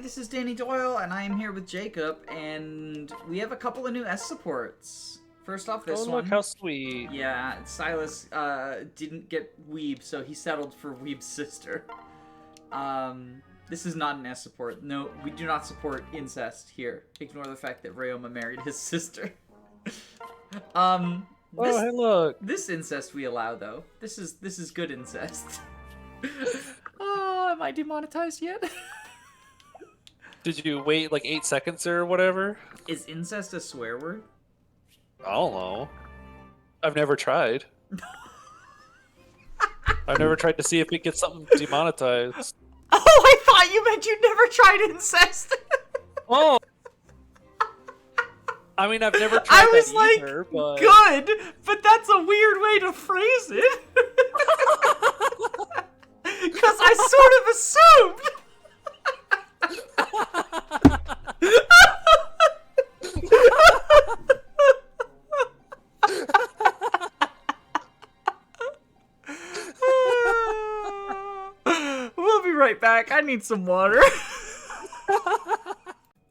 this is Danny Doyle, and I am here with Jacob, and we have a couple of new S supports. First off, this one. Look how sweet. Yeah, Silas didn't get Weeb, so he settled for Weeb's sister. This is not an S support. No, we do not support incest here. Ignore the fact that Ryoma married his sister. Oh, hey, look. This incest we allow, though. This is good incest. Oh, am I demonetized yet? Did you wait like 8 seconds or whatever? Is incest a swear word? I don't know. I've never tried. I've never tried to see if it gets something demonetized. Oh, I thought you meant you never tried incest. Oh. I mean, I've never tried I was that like, either, but... good, but that's a weird way to phrase it. Because I sort of assumed. We'll be right back. I need some water.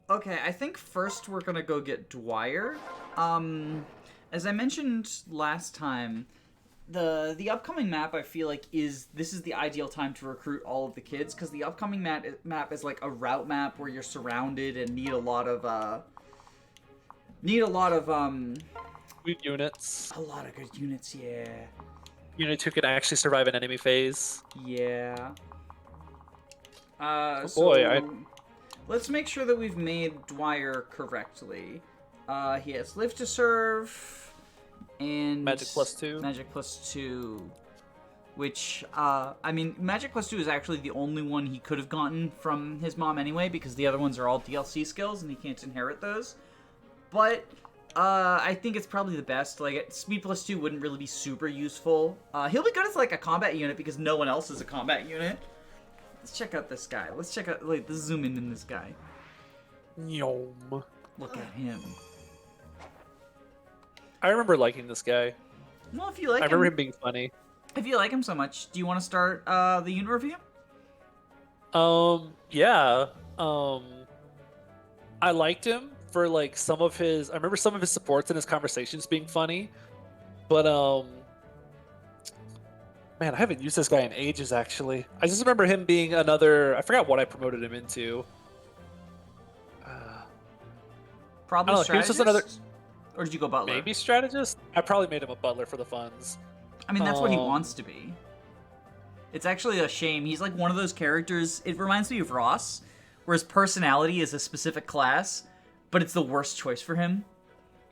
Okay, I think first we're gonna go get Dwyer. As I mentioned last time, the upcoming map I feel like this is the ideal time to recruit all of the kids, because the upcoming map is like a route map where you're surrounded and need a lot of Good units. a lot of good units. Yeah. Units who can actually survive an enemy phase. Yeah. boy, So let's make sure that we've made Dwyer correctly. He has Live to Serve and Magic +2. Magic +2, which I mean, Magic +2 is actually the only one he could have gotten from his mom anyway, because the other ones are all DLC skills and he can't inherit those. But I think it's probably the best. Like, Speed +2 wouldn't really be super useful. He'll be good as like a combat unit because no one else is a combat unit. Let's check out this guy. Let's zoom in this guy. Yum. Look at him. I remember liking this guy. Well, if you like I remember him being funny. If you like him so much, do you want to start the unit review? Yeah. I liked him for like some of his. I remember some of his supports and his conversations being funny, but man, I haven't used this guy in ages. Actually, I just remember him being another. I forgot what I promoted him into. Probably I don't know, he was strategist? just another. Or did you go butler? Maybe strategist. I probably made him a butler for the funds. I mean, that's what he wants to be. It's actually a shame. He's like one of those characters. It reminds me of Ross, where his personality is a specific class, but it's the worst choice for him.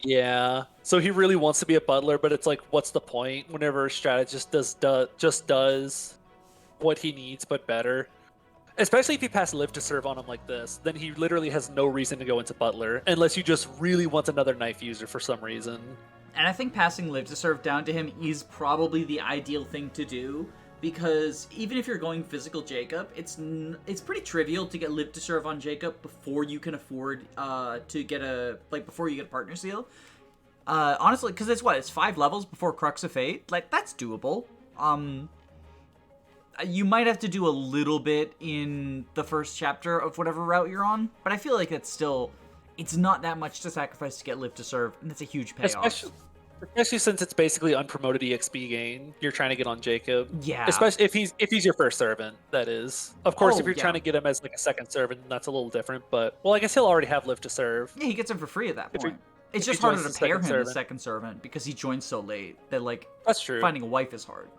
Yeah. So he really wants to be a butler, but it's like, what's the point? Whenever a strategist just does what he needs, but better. Especially if you pass Live to Serve on him like this, then he literally has no reason to go into butler, unless you just really want another knife user for some reason. And I think passing Live to Serve down to him is probably the ideal thing to do, because even if you're going physical Jacob, it's pretty trivial to get Live to Serve on Jacob before you can afford before you get a partner seal. Honestly, because it's 5 levels before Crux of Fate. Like, that's doable. You might have to do a little bit in the first chapter of whatever route you're on, but I feel like it's not that much to sacrifice to get Live to Serve, and it's a huge payoff. Especially since it's basically unpromoted EXP gain you're trying to get on Jacob. Yeah. Especially if he's your first servant, that is. Of course, if you're yeah. trying to get him as like a second servant, that's a little different. But well, I guess he'll already have Live to Serve. Yeah, he gets him for free at that point. It's if just he harder joins to the pair him second as second servant because he joins so late that like That's true. finding a wife is hard.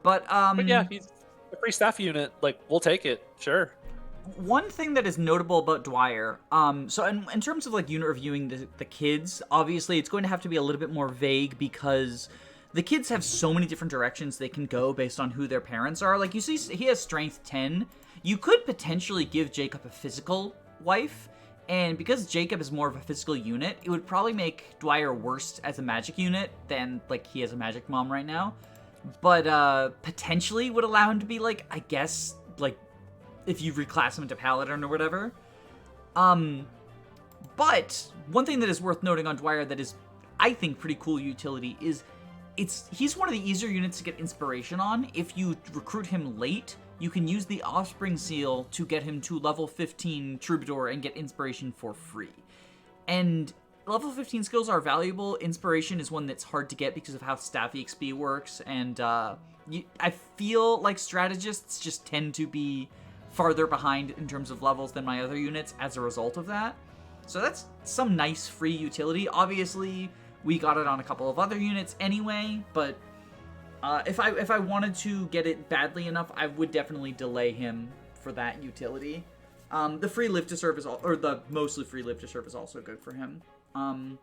But yeah, he's a free staff unit. Like, we'll take it. Sure. one thing that is notable about Dwyer, so in terms of like unit reviewing the kids, obviously it's going to have to be a little bit more vague because the kids have so many different directions they can go based on who their parents are. Like, you see, he has strength 10. You could potentially give Jacob a physical wife, and because Jacob is more of a physical unit, it would probably make Dwyer worse as a magic unit than like he has a magic mom right now. But potentially would allow him to be like, I guess, like, if you reclass him into Paladin or whatever. But one thing that is worth noting on Dwyer that is, I think, pretty cool utility is he's one of the easier units to get inspiration on if you recruit him late you can use the Offspring Seal to get him to level 15 Troubadour and get Inspiration for free. And level 15 skills are valuable. Inspiration is one that's hard to get because of how staff EXP works, and I feel like strategists just tend to be farther behind in terms of levels than my other units as a result of that. So that's some nice free utility. Obviously, we got it on a couple of other units anyway, but if I wanted to get it badly enough, I would definitely delay him for that utility. The free live to serve is or the mostly free live to serve is also good for him. And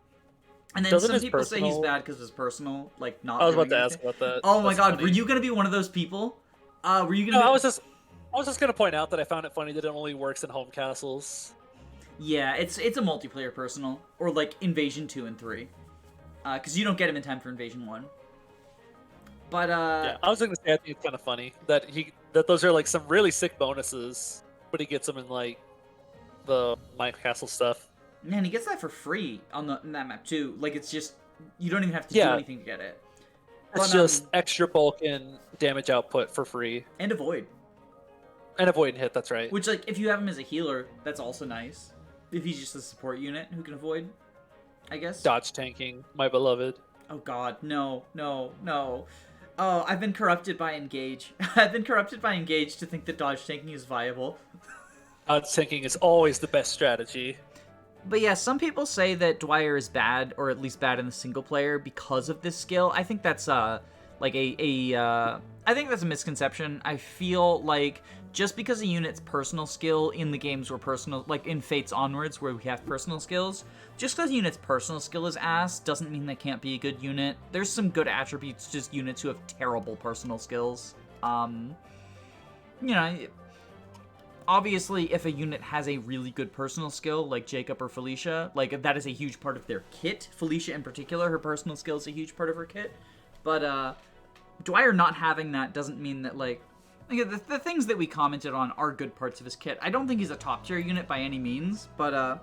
then Doesn't some his people say he's personal- bad because of his personal, like not. I was about doing to ask anything. about that. Oh my That's god, funny. were you gonna be one of those people? Were you gonna? No, be... I was just gonna point out that I found it funny that it only works in home castles. Yeah, it's a multiplayer personal, or like Invasion 2 and 3, because you don't get him in time for Invasion 1. But Yeah, I was gonna say I think it's kind of funny that those are like some really sick bonuses, but he gets them in like the My Castle stuff. man, he gets that for free on in that map too. Like it's just you don't even have to do Yeah. anything to get it. It's But, just extra bulk and damage output for free. and avoid, And avoid and hit, that's right. which like if you have him as a healer, that's also nice. If he's just a support unit who can avoid, I guess. Dodge tanking, my beloved. Oh god, no. Oh, I've been corrupted by Engage. I've been corrupted by Engage to think that dodge tanking is viable. Dodge tanking is always the best strategy. But yeah, some people say that Dwyer is bad, or at least bad in the single player, because of this skill. I think that's I think that's a misconception. I feel like just because a unit's personal skill in the games where personal, like in Fates onwards, where we have personal skills, just because a unit's personal skill is ass doesn't mean they can't be a good unit. There's some good attributes to just units who have terrible personal skills. Obviously, if a unit has a really good personal skill, like Jacob or Felicia, like that is a huge part of their kit. Felicia in particular, her personal skill is a huge part of her kit. But Dwyer not having that doesn't mean that the things that we commented on are good parts of his kit. I don't think he's a top tier unit by any means, but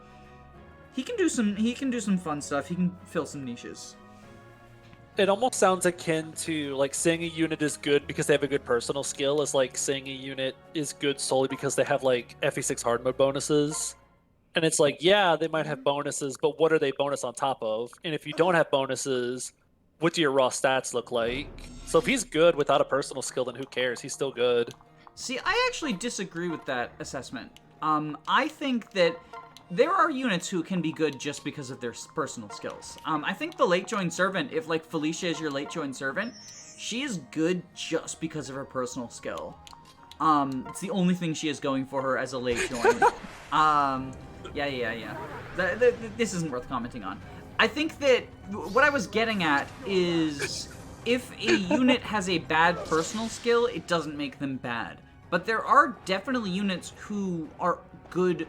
he can do some fun stuff. He can fill some niches. It almost sounds akin to like saying a unit is good because they have a good personal skill is like saying a unit is good solely because they have like FE6 hard mode bonuses. And it's like, yeah, they might have bonuses, but what are they bonus on top of? And if you don't have bonuses, what do your raw stats look like? So if he's good without a personal skill, then who cares? He's still good. See, I actually disagree with that assessment. I think that there are units who can be good just because of their personal skills. I think the late join servant, if like Felicia is your late join servant, she is good just because of her personal skill. It's the only thing she is going for her as a late join. Yeah. This isn't worth commenting on. I think that what I was getting at is if a unit has a bad personal skill, it doesn't make them bad. But there are definitely units who are good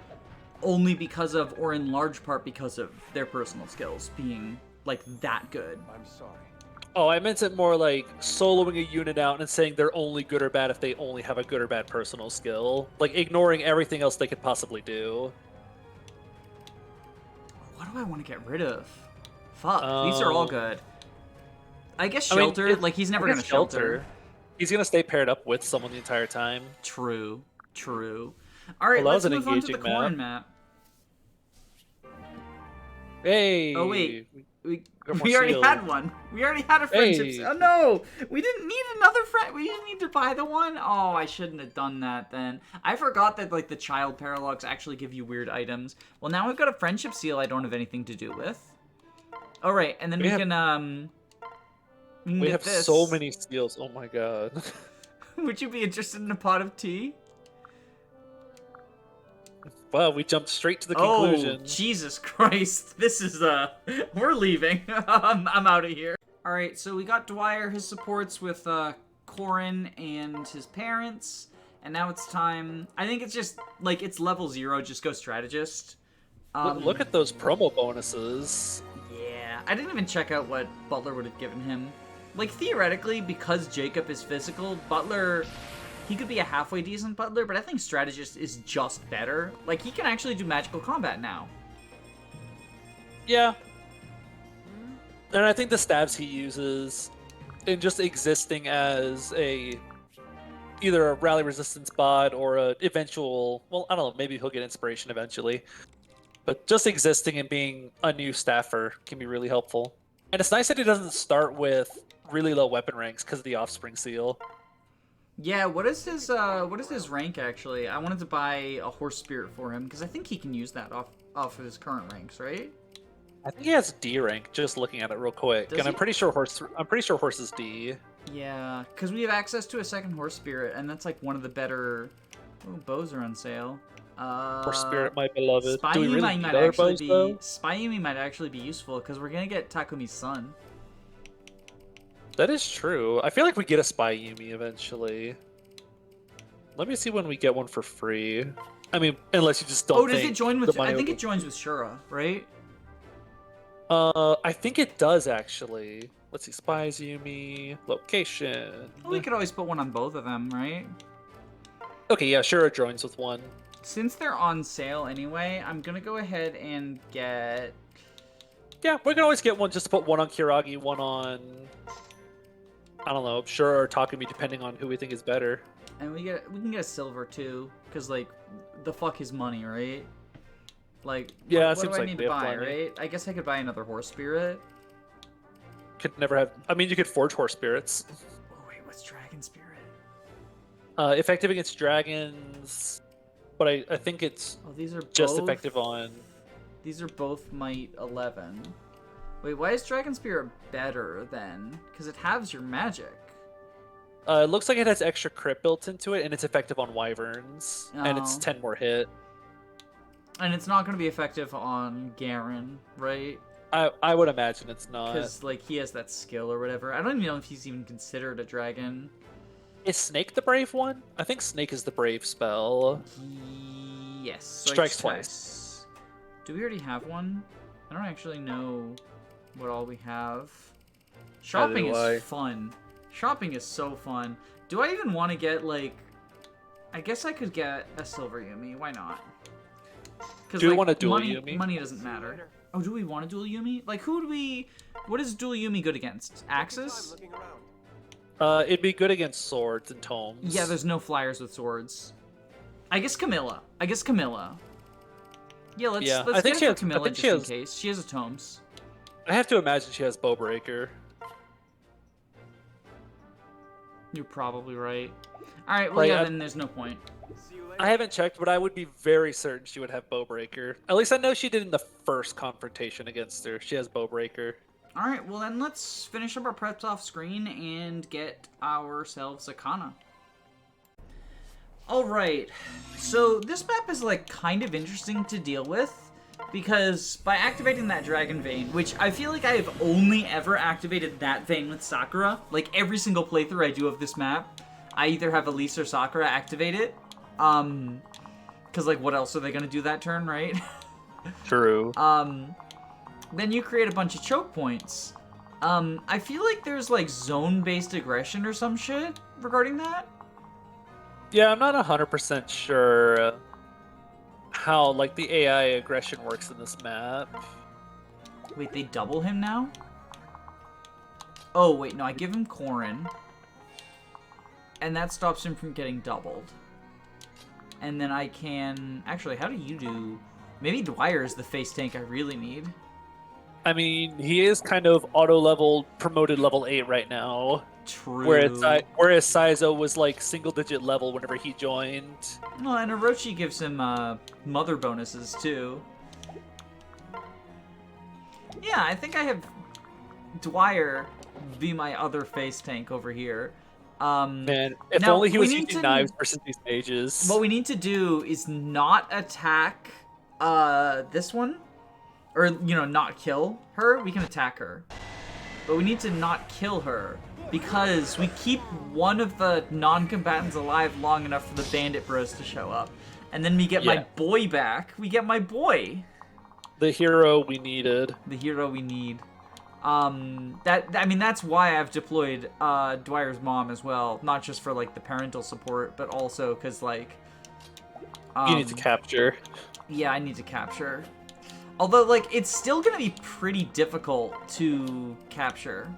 only because of, or in large part because of, their personal skills being, like, that good. I'm sorry. Oh, I meant it more like soloing a unit out and saying they're only good or bad if they only have a good or bad personal skill. Like, ignoring everything else they could possibly do. What do I want to get rid of? Fuck, these are all good. I guess I mean, Shelter, like, he's never I gonna guess shelter. He's gonna stay paired up with someone the entire time. True. Alright, Well, that let's was an move on to the engaging Corrin map. Hey! Oh, wait. We got more already sealed. had one. We already had a friendship. Hey. Oh no! We didn't need another friend. We didn't need to buy the one. Oh, I shouldn't have done that then. I forgot that like the child paralogs actually give you weird items. Well, now we've got a friendship seal I don't have anything to do with. All right, and then we can We get have this. so many skills. Oh my god. Would you be interested in a pot of tea? Wow, we jumped straight to the Oh, conclusion. Jesus Christ. This is, we're leaving. I'm out of here. Alright, so we got Dwyer, his supports with, Corrin and his parents. And now it's time. I think it's just, like, it's level 0, just go strategist. Look at those promo bonuses. Yeah, I didn't even check out what Butler would have given him. Like, theoretically, because Jacob is physical, Butler... He could be a halfway decent Butler, but I think Strategist is just better. Like, he can actually do magical combat now. Yeah. And I think the stabs he uses, and just existing as a either a rally resistance bot or a eventual. Well, I don't know. Maybe he'll get inspiration eventually. But just existing and being a new staffer can be really helpful. And it's nice that he doesn't start with really low weapon ranks because of the offspring seal. Yeah, what is his rank actually? I wanted to buy a horse spirit for him because I think he can use that off of his current ranks, right? I think he has D rank. Just looking at it real quick, Does and he? I'm pretty sure horse is D. Yeah, because we have access to a second horse spirit, and that's like one of the better. Oh, bows are on sale. Horse spirit, my beloved. Spy Do we Yumi really need might other actually bows, be though? Spy Yumi might actually be useful because we're gonna get Takumi's son. That is true. I feel like we get a Spy Yumi eventually. Let me see when we get one for free. I mean, unless you just don't. Oh, does it join with? I think will... it joins with Shura, right? I think it does actually. Let's see, Spies Yumi location. Well, we could always put one on both of them, right? Okay, yeah, sure, it joins with one. Since they're on sale anyway, I'm gonna go ahead and get. Yeah, we can always get one just to put one on Kiragi, one on. I don't know, sure, or Takumi, depending on who we think is better. And we can get a silver too, because like, the fuck is money, right? Like, yeah, what it seems do I like need we to have buy, plenty. right? I guess I could buy another horse spirit. Could never have. I mean, you could forge horse spirits. Oh wait, what's dragon spirit? Effective against dragons, but I think it's Oh, these are just both, effective on. These are both might 11. Wait, why is dragon spirit better then? Because it halves your magic. It looks like it has extra crit built into it, and it's effective on wyverns, and it's Oh. 10 more hit. And it's not going to be effective on Garen, right? I would imagine it's not. Because like he has that skill or whatever. I don't even know if he's even considered a dragon. Is Snake the brave one? I think Snake is the brave spell. Yes. So Strikes I twice. Do we already have one? I don't actually know what all we have. Shopping is fun. Shopping is so fun. Do I even want to get like? I guess I could get a silver Yumi. Why not? Do you want a dual Yumi? Money doesn't matter. Oh, do we want a dual Yumi? Like, who do we? What is dual Yumi good against? Axis? It'd be good against swords and tomes. Yeah, there's no flyers with swords. I guess Camilla. Yeah, let's I think get she it has, for Camilla I think just she has, in case. She has a tomes. I have to imagine she has Bowbreaker. You're probably right. All right, well, Like, yeah, then there's no point. I haven't checked, but I would be very certain she would have Bowbreaker. At least I know she did in the first confrontation against her. She has Bowbreaker. All right, well then let's finish up our preps off screen and get ourselves a Kana. All right, so this map is like kind of interesting to deal with because by activating that Dragon Vein, which I feel like I have only ever activated that vein with Sakura, like every single playthrough I do of this map, I either have Elise or Sakura activate it, because like what else are they gonna do that turn, right? True. Then you create a bunch of choke points. I feel like there's like zone-based aggression or some shit regarding that. Yeah, I'm not 100% sure how like the AI aggression works in this map. Wait, they double him now? Oh, wait, no, I give him Corrin. And that stops him from getting doubled. And then I can... Actually, how do you do... Maybe Dwyer is the face tank I really need. I mean, he is kind of auto-leveled, promoted level 8 right now. True. Whereas Saizo was like single-digit level whenever he joined. Well, and Orochi gives him mother bonuses, too. Yeah, I think I have Dwyer be my other face tank over here. Man, if now, only he was we need using to- knives versus these mages. What we need to do is not attack this one. Or, you know, not kill her. We can attack her. But we need to not kill her. Because we keep one of the non-combatants alive long enough for the bandit bros to show up. And then we get my boy back. We get my boy. The hero we needed. The hero we need. I mean, that's why I've deployed Dwyer's mom as well. Not just for, like, the parental support, but also because, like... You need to capture. Yeah, I need to capture. Although, like, it's still gonna be pretty difficult to capture.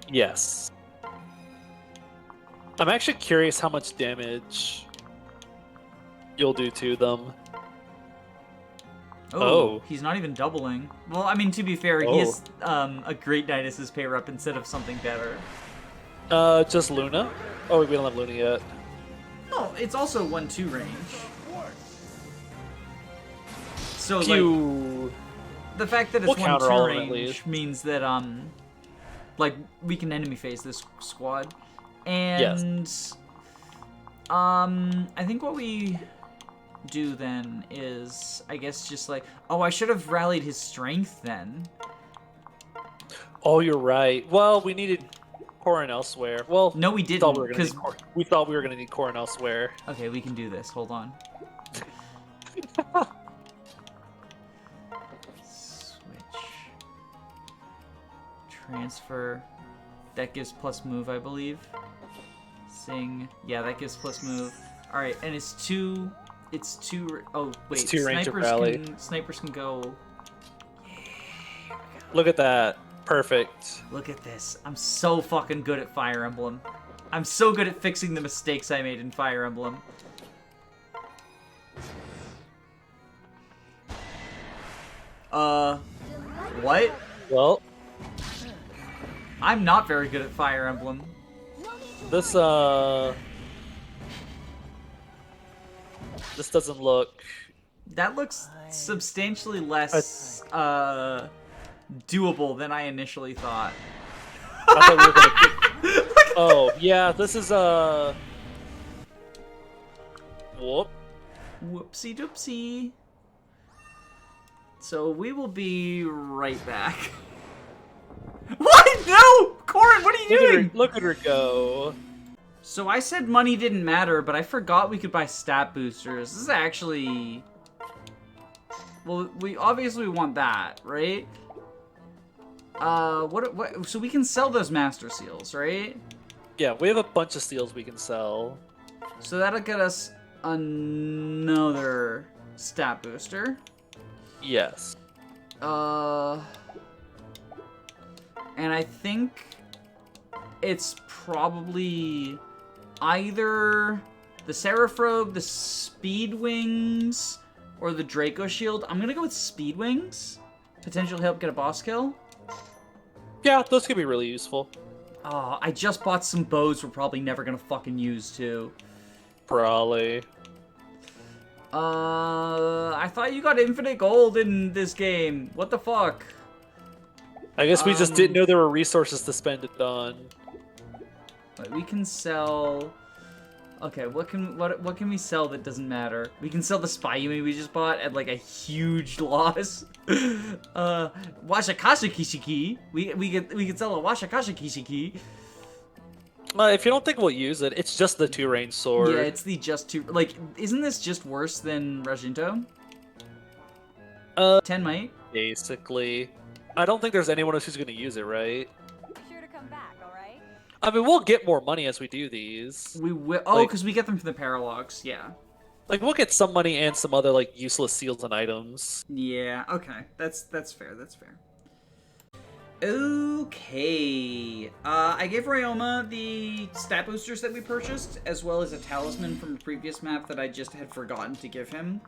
Yes. I'm actually curious how much damage you'll do to them. Oh. He's not even doubling. Well, I mean, to be fair, he is a Great Nidus's pay rep instead of something better. Just Luna? Oh, we don't have Luna yet. No, it's also 1-2 range. So, Pew. the fact that it's We'll counter 1-2 all of them at range least. means that, we can enemy phase this squad. And, I think what we do then is, I guess, just like, oh, I should have rallied his strength then. Oh, you're right. Well, we needed Corrin elsewhere. Well, No, we didn't, because... we thought we were going to need Corrin elsewhere. Okay, we can do this. Hold on. Switch. Transfer. That gives plus move, I believe. Sing. Yeah, that gives plus move. Alright, and it's two... Oh, wait. It's 2 range of rally. Snipers can go... Look at that. Perfect. Look at this. I'm so fucking good at Fire Emblem. I'm so good at fixing the mistakes I made in Fire Emblem. What? Well, I'm not very good at Fire Emblem. this doesn't look... That looks substantially less, doable than I initially thought. I thought we were gonna... Oh, yeah, this is, Whoop. Whoopsie doopsie. So we will be right back. What? No! Corrin, what are you doing? Look at her go. So I said money didn't matter, but I forgot we could buy stat boosters. This is actually... Well, we obviously want that, right? What? So we can sell those master seals, right? Yeah, we have a bunch of steals we can sell. So that'll get us another stat booster. Yes. And I think it's probably either the Seraph Robe, the Speed Wings, or the Draco Shield. I'm gonna go with Speed Wings. Potential help get a boss kill. Yeah, those could be really useful. Oh, I just bought some bows we're probably never gonna fucking use too. Probably. I thought you got infinite gold in this game. What the fuck? I guess we just didn't know there were resources to spend it on. But we can sell... Okay, what can we sell that doesn't matter? We can sell the spy Yumi we just bought at like a huge loss. Washakasha Kishiki. We could sell a Washakasha Kishiki. If you don't think we'll use it, it's just the 2-range sword. Yeah, it's the just 2... Like, isn't this just worse than Rajinto? 10 might? Basically. I don't think there's anyone else who's going to use it, right? Be sure to come back, alright? I mean, we'll get more money as we do these. We will... Oh, because we get them from the Paralogs, yeah. Like, we'll get some money and some other, like, useless seals and items. Yeah, okay. That's fair, that's fair. Okay. I gave Ryoma the stat boosters that we purchased, as well as a talisman from a previous map that I just had forgotten to give him.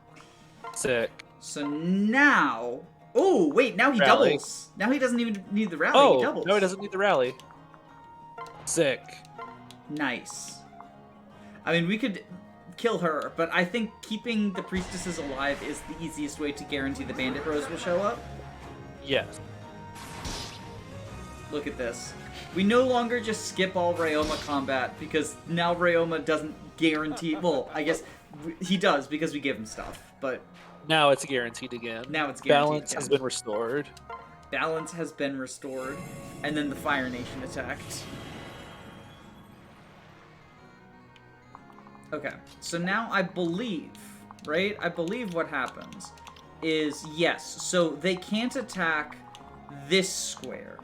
Sick. So now... Oh, wait, now he Rally. doubles. Now he doesn't even need the rally, he doubles. No, he doesn't need the rally. Sick. Nice. I mean, we could kill her, but I think keeping the priestesses alive is the easiest way to guarantee the bandit bros will show up. Yes. Look at this. We no longer just skip all Ryoma combat, because now Ryoma doesn't guarantee... Well, I guess he does, because we give him stuff, but... Now it's guaranteed again. Now it's guaranteed Balance again. has been restored. Balance has been restored, and then the Fire Nation attacked. Okay, so now I believe, right? I believe what happens is, yes, so they can't attack this square.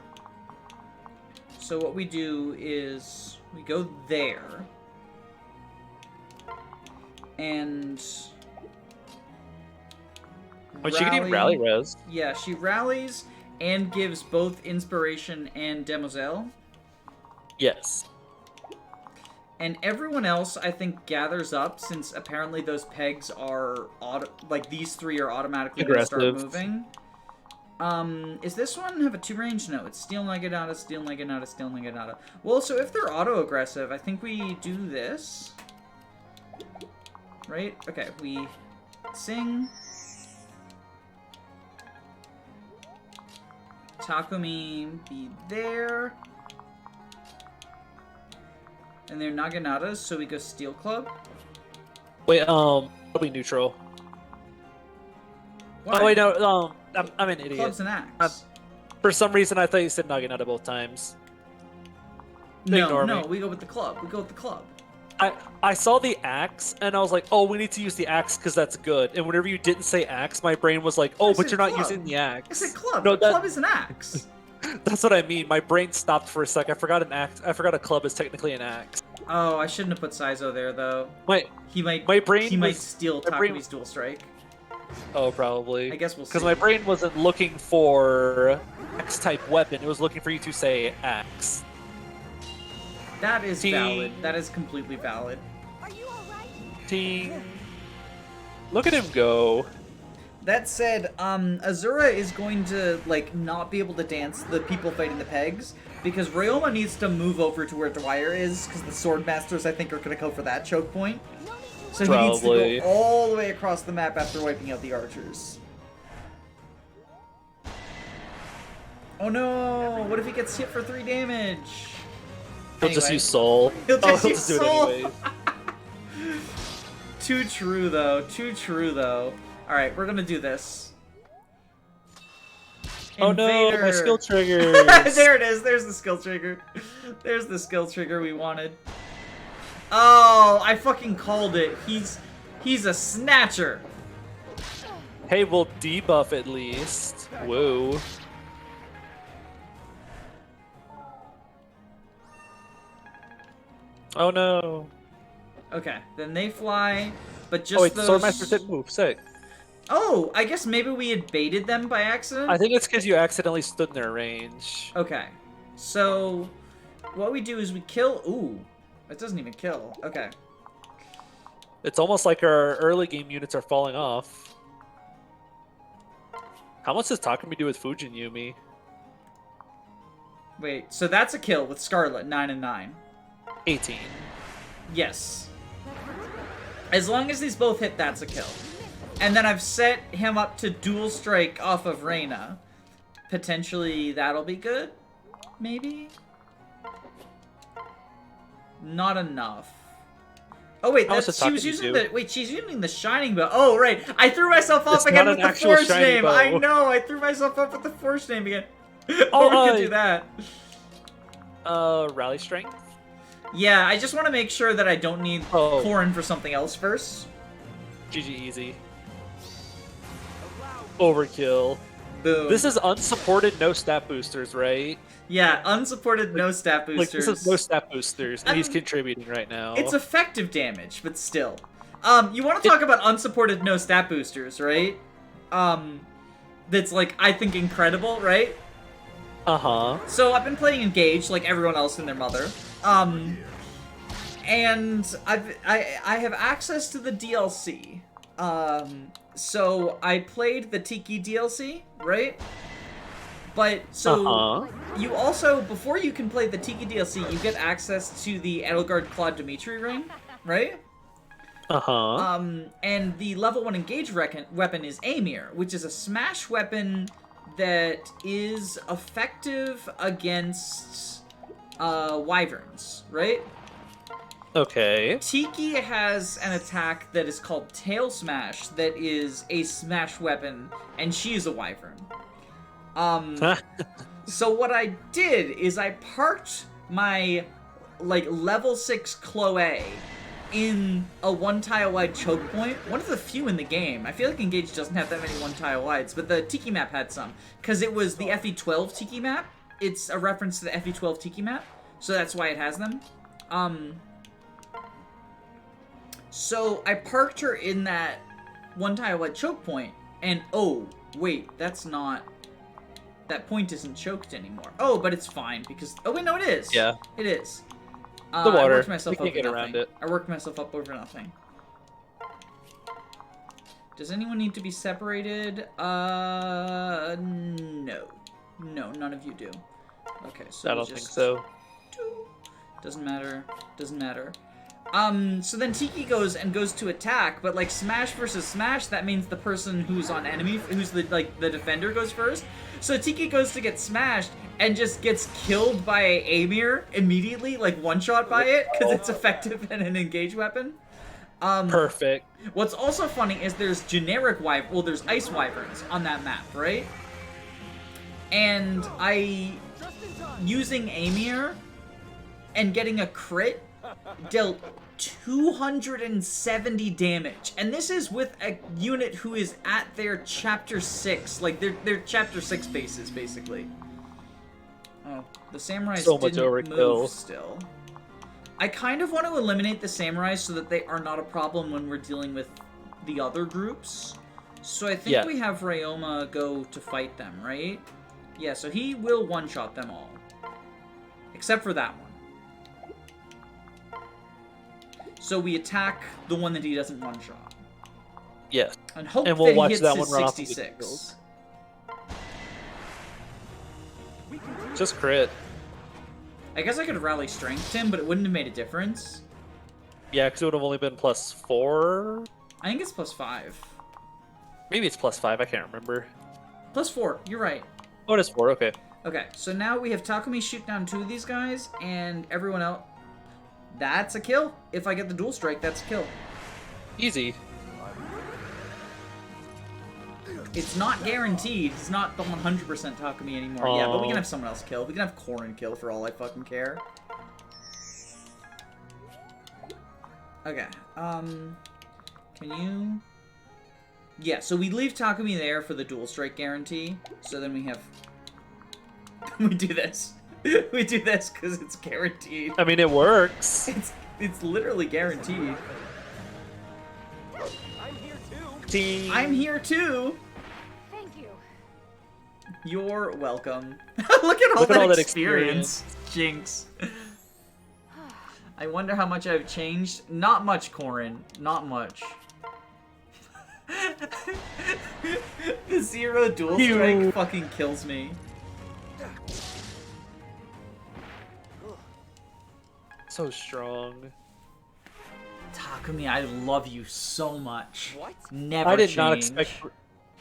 So what we do is we go there, and But she can even rally res. Yeah, she rallies and gives both inspiration and demoiselle. Yes. And everyone else, I think, gathers up, since apparently those pegs are, like, these three are automatically going to start moving. Is this one have a 2 range? No, it's Steel Naginata, Steel Naginata, Steel Naginata. Well, so if they're auto-aggressive, I think we do this. Right? Okay, we sing. Takumi be there. And they're Naginatas, so we go Steel Club. Wait, that'll be neutral. Why? Oh wait, no, I'm an idiot. Club's an axe. For some reason, I thought you said Naginata both times. Ignore me. We go with the club. We go with the club. I saw the axe, and I was like, oh, we need to use the axe because that's good. And whenever you didn't say axe, my brain was like, oh, but you're not using the axe. I said club. No, club is an axe. That's what I mean. My brain stopped for a sec. I forgot an axe. I forgot a club is technically an axe. Oh, I shouldn't have put Saizo there though. He might steal Takumi's dual strike. Oh, probably. I guess we'll see. Because my brain wasn't looking for axe-type weapon. It was looking for you to say axe. That is valid. That is completely valid. Are you alright? Ting. Look at him go. That said, Azura is going to, like, not be able to dance the people fighting the pegs, because Ryoma needs to move over to where Dwyer is, because the Sword Masters, I think, are going to go for that choke point. So he needs to go all the way across the map after wiping out the archers. Oh no! What if he gets hit for 3 damage? He'll just use Soul. He'll just use do Soul. it anyways. Too true, though. Too true, though. Alright, we're gonna do this. Oh no, my skill trigger. There it is. There's the skill trigger. There's the skill trigger we wanted. Oh, I fucking called it. He's a snatcher. Hey, we'll debuff at least. Whoa. Oh no. Okay, then they fly, but just Oh wait, those... Swordmaster didn't move. Sick. Oh, I guess maybe we had baited them by accident? I think it's because you accidentally stood in their range. Okay, so what we do is we kill... Ooh, it doesn't even kill. Okay. It's almost like our early game units are falling off. How much does Takumi do with Fujin Yumi? Wait, so that's a kill with Scarlet, 9 and 9. 18. Yes. As long as these both hit, that's a kill. And then I've set him up to dual strike off of Reina. Potentially that'll be good? Maybe? Not enough. Oh wait, she was using the she's using the shining bow. Oh right, I threw myself off again with the force name. Bow. I know, I threw myself up with the force name again. Oh, we could do that. Rally strength. Yeah, I just want to make sure that I don't need Corrin for something else first. GG easy. Overkill. Boom. This is unsupported, no stat boosters, right? Yeah, unsupported, no stat boosters. Like, this is no stat boosters, and he's contributing right now. It's effective damage, but still. You want to talk about unsupported, no stat boosters, right? That's, like, I think incredible, right? Uh-huh. So I've been playing Engage, like everyone else and their mother. And I have access to the DLC. So I played the Tiki DLC, right? But, so, you also, before you can play the Tiki DLC, you get access to the Edelgard Claude Dimitri ring, right? And the level 1 Engage weapon is Amir, which is a smash weapon that is effective against, wyverns, right? Okay. Tiki has an attack that is called Tail Smash that is a smash weapon, and she is a wyvern. So what I did is I parked my, like, level 6 Chloe in a 1-tile-wide choke point. One of the few in the game. I feel like Engage doesn't have that many 1-tile-wides, but the Tiki map had some. Because it was the FE12 Tiki map. It's a reference to the FE12 Tiki map, so that's why it has them. So I parked her in that 1-tile-wide choke point, and oh, wait, that's not... That point isn't choked anymore. Oh, but it's fine, because... Oh, wait, no, it is. Yeah. It is. The water. I worked myself We up can't get over around nothing. it. I worked myself up over nothing. Does anyone need to be separated? No. No, none of you do. Okay, so I we'll don't think just... so. Doesn't matter. Doesn't matter. So then Tiki goes to attack, but like Smash versus Smash, that means the person who's on enemy, who's the defender goes first. So Tiki goes to get smashed and just gets killed by Amir immediately, like one shot by it, because it's effective and an engaged weapon. Perfect. What's also funny is there's generic there's ice wyverns on that map, right? And using Amir and getting a crit dealt 270 damage, and this is with a unit who is at their chapter 6, like their chapter 6 bases basically. Oh, the samurais So much didn't overkill. move still. I kind of want to eliminate the samurais so that they are not a problem when we're dealing with the other groups. So I think we have Ryoma go to fight them, right? Yeah, so he will one-shot them all. Except for that one. So we attack the one that he doesn't one-shot. Yes. And hope And we'll that he watch hits that his one run off with 66. Just crit. I guess I could have rally strength him, but it wouldn't have made a difference. Yeah, because it would have only been +4. I think it's +5. Maybe it's +5. I can't remember. +4, you're right. Oh, it is 4. Okay. Okay, so now we have Takumi shoot down 2 of these guys, and everyone else... That's a kill. If I get the dual strike, that's a kill. Easy. It's not guaranteed. It's not the 100% Takumi anymore. Yeah, but we can have someone else kill. We can have Korin kill for all I fucking care. Okay, can you... Yeah, so we leave Takumi there for the dual strike guarantee. So then we have... we do this. We do this because it's guaranteed. I mean, it works. It's literally guaranteed. I'm here too. Team. I'm here too. Thank you. You're welcome. Look at all that experience. Jinx. I wonder how much I've changed. Not much, Korin. Not much. The 0 dual strike fucking kills me. So strong. Takumi, I love you so much. What? Never I did change. not expect.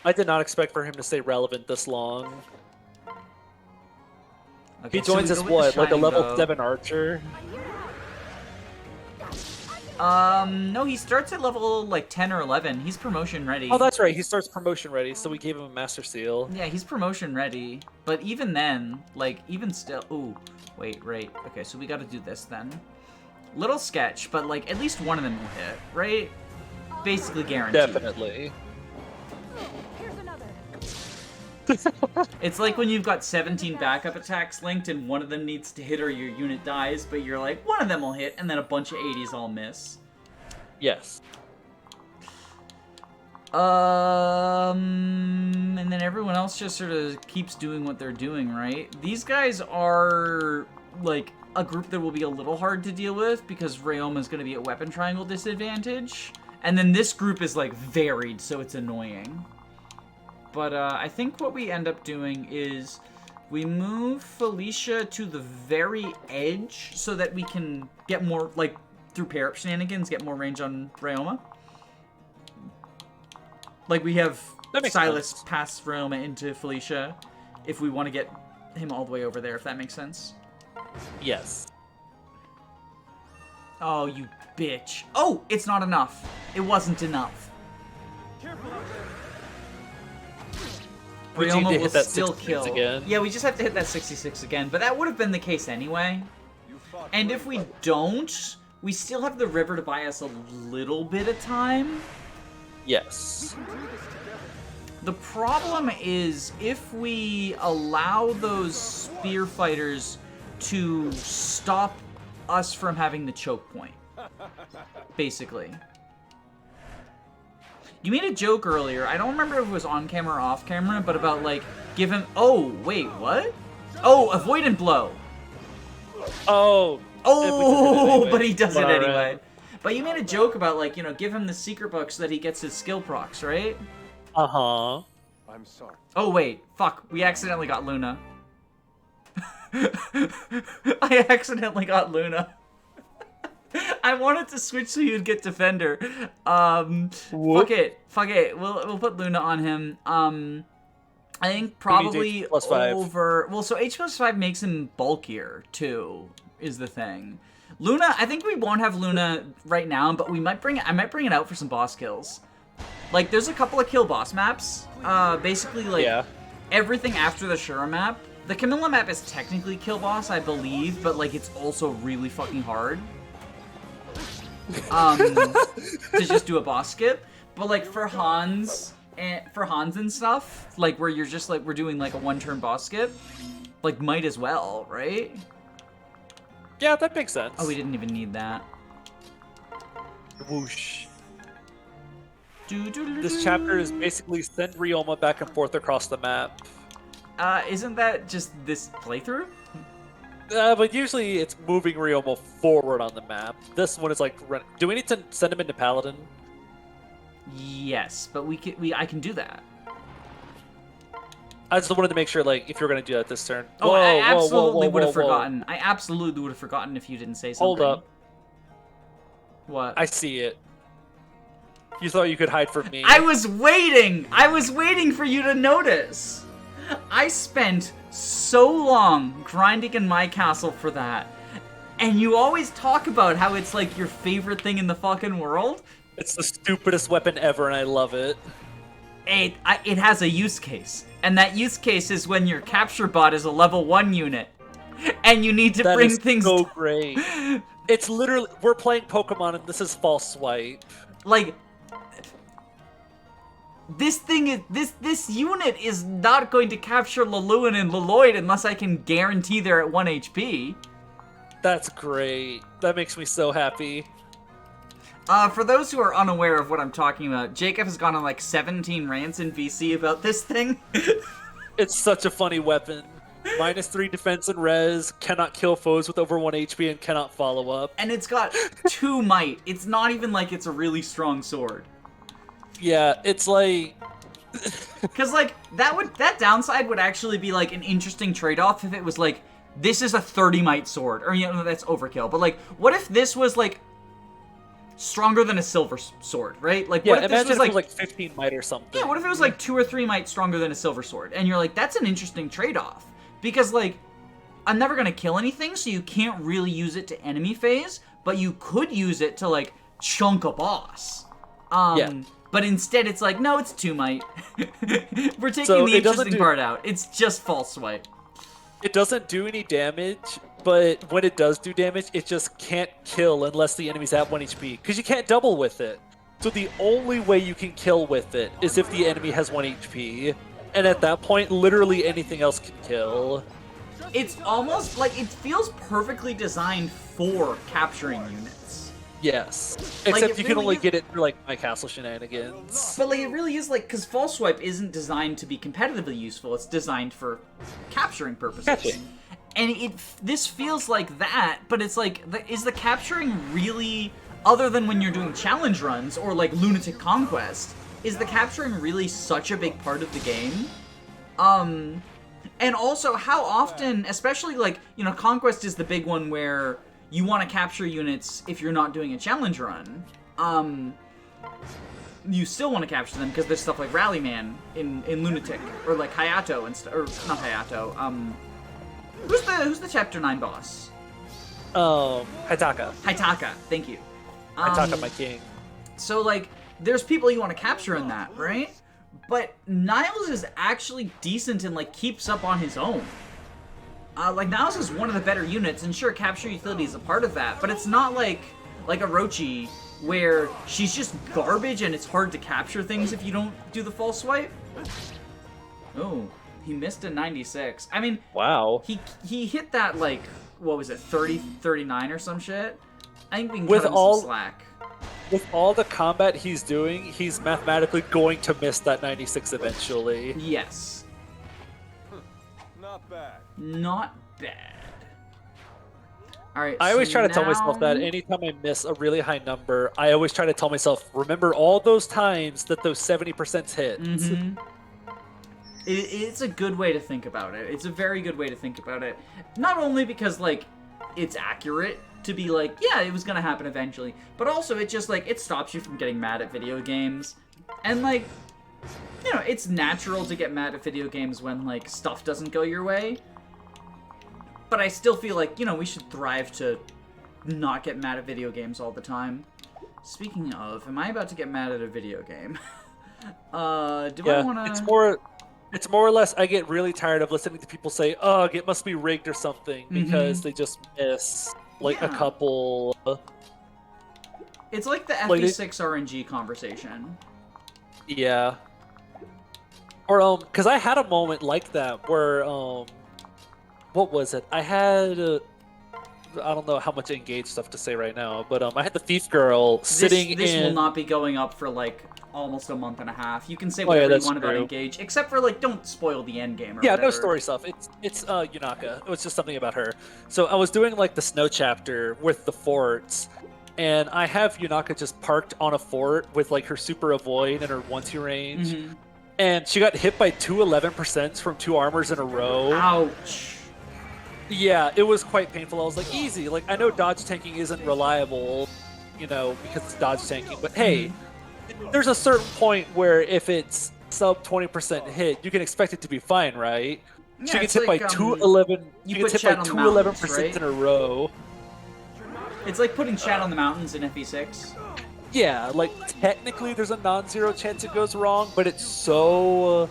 I did not expect for him to stay relevant this long. Okay, He joins so we us go with what, the like a shiny level bow. 7 archer? No, he starts at level like 10 or 11. He's promotion ready. Oh, that's right. He starts promotion ready, so we gave him a master seal. Yeah, he's promotion ready. But even then, like, even still... Ooh, wait, right. Okay, so we gotta do this then. Little sketch, but, like, at least one of them will hit, right? Basically guaranteed. Definitely. Here's another. It's like when you've got 17 backup attacks linked and one of them needs to hit or your unit dies, but you're like, one of them will hit, and then a bunch of 80s all miss. Yes. And then everyone else just sort of keeps doing what they're doing, right? These guys are, like, a group that will be a little hard to deal with because Ryoma's going to be at weapon triangle disadvantage. And then this group is, like, varied, so it's annoying. But I think what we end up doing is we move Felicia to the very edge so that we can get more, like, through pair-up shenanigans, get more range on Ryoma. Like, we have Silas pass Ryoma into Felicia if we want to get him all the way over there, if that makes sense. Yes. Oh, you bitch. Oh, it's not enough. It wasn't enough. Careful out there. We just need to Ryoma will hit that still 66 kill. again. Yeah, we just have to hit that 66 again, but that would have been the case anyway. And if we don't, we still have the river to buy us a little bit of time. Yes. The problem is if we allow those spear fighters to stop us from having the choke point, basically. You made a joke earlier, I don't remember if it was on camera or off camera, but about, like, give him... Oh, wait, what? Oh, avoidant blow. Oh, Oh, but he does it Alright. anyway. But you made a joke about, like, you know, give him the secret book so that he gets his skill procs, right? Uh-huh. I'm sorry. Oh, wait. Fuck. We accidentally got Luna. I accidentally got Luna. I wanted to switch so you'd get Defender. Whoop. Fuck it. We'll put Luna on him. I think probably H +5. over... Well, so H +5 makes him bulkier, too, is the thing. Luna, I think we won't have Luna right now, but I might bring it out for some boss kills. Like, there's a couple of kill boss maps. Basically, like, Yeah. everything after the Shura map. The Camilla map is technically kill boss, I believe, but, like, it's also really fucking hard. To just do a boss skip. But, like, for Hans and stuff, like, where you're just, like, we're doing, like, a one-turn boss skip, like, might as well, right? Yeah, that makes sense. Oh, we didn't even need that. Whoosh. This This chapter is basically send Ryoma back and forth across the map. Isn't that just this playthrough? But usually it's moving Ryoma forward on the map. This one is like, do we need to send him into Paladin? Yes, but I can do that. I just wanted to make sure, like, if you're going to do that this turn. Oh, Whoa, I whoa, absolutely whoa, would have whoa, whoa. forgotten. I absolutely would have forgotten if you didn't say something. Hold up. What? I see it. You thought you could hide from me. I was waiting! I was waiting for you to notice! I spent so long grinding in my castle for that. And you always talk about how it's like your favorite thing in the fucking world. It's the stupidest weapon ever, and I love it. It has a use case. And that use case is when your capture bot is a level 1 unit. And you need to That bring is things... so great. It's literally, we're playing Pokemon, and this is false swipe. Like... This thing is... This unit is not going to capture Luluin and Leloid unless I can guarantee they're at 1 HP. That's great. That makes me so happy. For those who are unaware of what I'm talking about, Jacob has gone on like 17 rants in VC about this thing. It's such a funny weapon. -3 defense and res, cannot kill foes with over 1 HP, and cannot follow up. And it's got 2 might. It's not even like it's a really strong sword. Yeah, it's like... Because, like, that downside would actually be, like, an interesting trade-off if it was, like, this is a 30 might sword. Or, you know, that's overkill. But, like, what if this was, like, stronger than a silver sword, right? Like, Yeah, what if this imagine was, if it was like 15 might or something. Yeah, what if it was, like, 2 or 3 might stronger than a silver sword? And you're like, that's an interesting trade-off. Because, like, I'm never gonna kill anything, so you can't really use it to enemy phase, but you could use it to, like, chunk a boss. Yeah. But instead it's like, no, it's 2 might. We're taking So the it doesn't interesting part out. It's just false swipe. It doesn't do any damage, but when it does do damage, it just can't kill unless the enemy's at 1 HP. Because you can't double with it. So the only way you can kill with it is if the enemy has 1 HP. And at that point, literally anything else can kill. It's almost like it feels perfectly designed for capturing units. Yes. Like, Except it you can really only is- get it through, like, my castle shenanigans. But, like, it really is, like, because false swipe isn't designed to be competitively useful. It's designed for capturing purposes. Catching. And this feels like that, but it's like, is the capturing really, other than when you're doing challenge runs or, like, Lunatic Conquest, is the capturing really such a big part of the game? And also, how often, especially, like, you know, Conquest is the big one where you want to capture units if you're not doing a challenge run. You still want to capture them because there's stuff like Rallyman in Lunatic, or like Hayato and or not Hayato. Who's the chapter 9 boss? Hitaka. Haitaka. Thank you. Hitaka, my king. So like, there's people you want to capture in that, right? But Niles is actually decent and like keeps up on his own. Like, Niles is one of the better units, and sure, capture utility is a part of that, but it's not like Orochi, where she's just garbage and it's hard to capture things if you don't do the false swipe. Oh, he missed a 96. I mean, Wow. he hit that, like, what was it, 30, 39 or some shit? I think we can With cut him all- some slack. With all the combat he's doing, he's mathematically going to miss that 96 eventually. Yes. Not bad. Not bad. All right. I so always try to tell myself that now- anytime I miss a really high number, I always try to tell myself, remember all those times that those 70% hit. Mhm. It's a good way to think about it. It's a very good way to think about it. Not only because, like, it's accurate to be like, yeah, it was gonna happen eventually, but also it just, like, it stops you from getting mad at video games. And, like, you know, it's natural to get mad at video games when, like, stuff doesn't go your way. But I still feel like, you know, we should thrive to not get mad at video games all the time. Speaking of, am I about to get mad at a video game? Do I wanna... It's more or less I get really tired of listening to people say, "Ugh, it must be rigged or something," because they just miss like a Yeah. couple. It's like the Like FE6 RNG conversation. Yeah. Or because I had a moment like that where what was it? I had I don't know how much engaged stuff to say right now, but I had the thief girl sitting This in. will not be going up for like almost a month and a half. You can say Oh, yeah, whatever you that's want about true. Engage, except for like don't spoil the end game or Yeah, whatever. no story stuff. It's Yunaka. It was just something about her. So I was doing like the snow chapter with the forts, and I have Yunaka just parked on a fort with like her super avoid and her 1-2 range, and she got hit by 2 11% from 2 armors in a row. Ouch. Yeah, it was quite painful. I was like, easy. Like, I know dodge tanking isn't reliable, you know, because it's dodge tanking, but hey, there's a certain point where if it's sub 20% hit, you can expect it to be fine, right? Yeah, she gets it's hit like, by 211. you She put gets hit Chad by on the 2 mountains, 11% right? in a row. It's like putting Chad on the mountains in FE6. Yeah, like technically there's a non-zero chance it goes wrong, but it's so.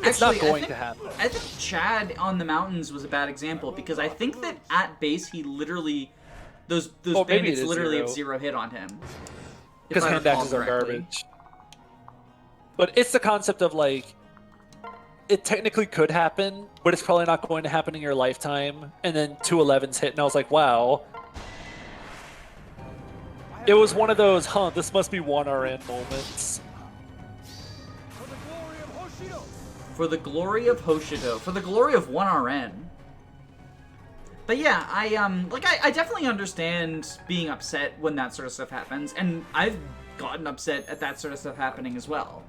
It's Actually, not going to happen. I think Chad on the mountains was a bad example because I think that at base he literally those maybe it bandits is literally have 0. 0 hit on him. if Because I hand recall axes are correctly. garbage. But it's the concept of like, it technically could happen, but it's probably not going to happen in your lifetime. And then 2 11s hit, and I was like, wow. It was one of those, this must be 1RN moments. For the glory of Hoshido. For the glory of 1RN. But yeah, I definitely understand being upset when that sort of stuff happens, and I've gotten upset at that sort of stuff happening as well.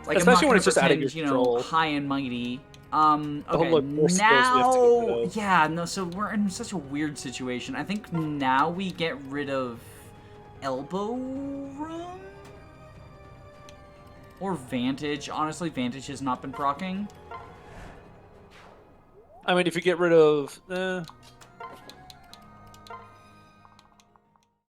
Like, Especially I'm when not it's just out of pretend, your you know, control. high and mighty. whole, Okay, like, force skills we have to get rid now, of. yeah, no, so we're in such a weird situation. I think now we get rid of Elbow Room? Or Vantage. Honestly, Vantage has not been proccing. I mean, if you get rid of...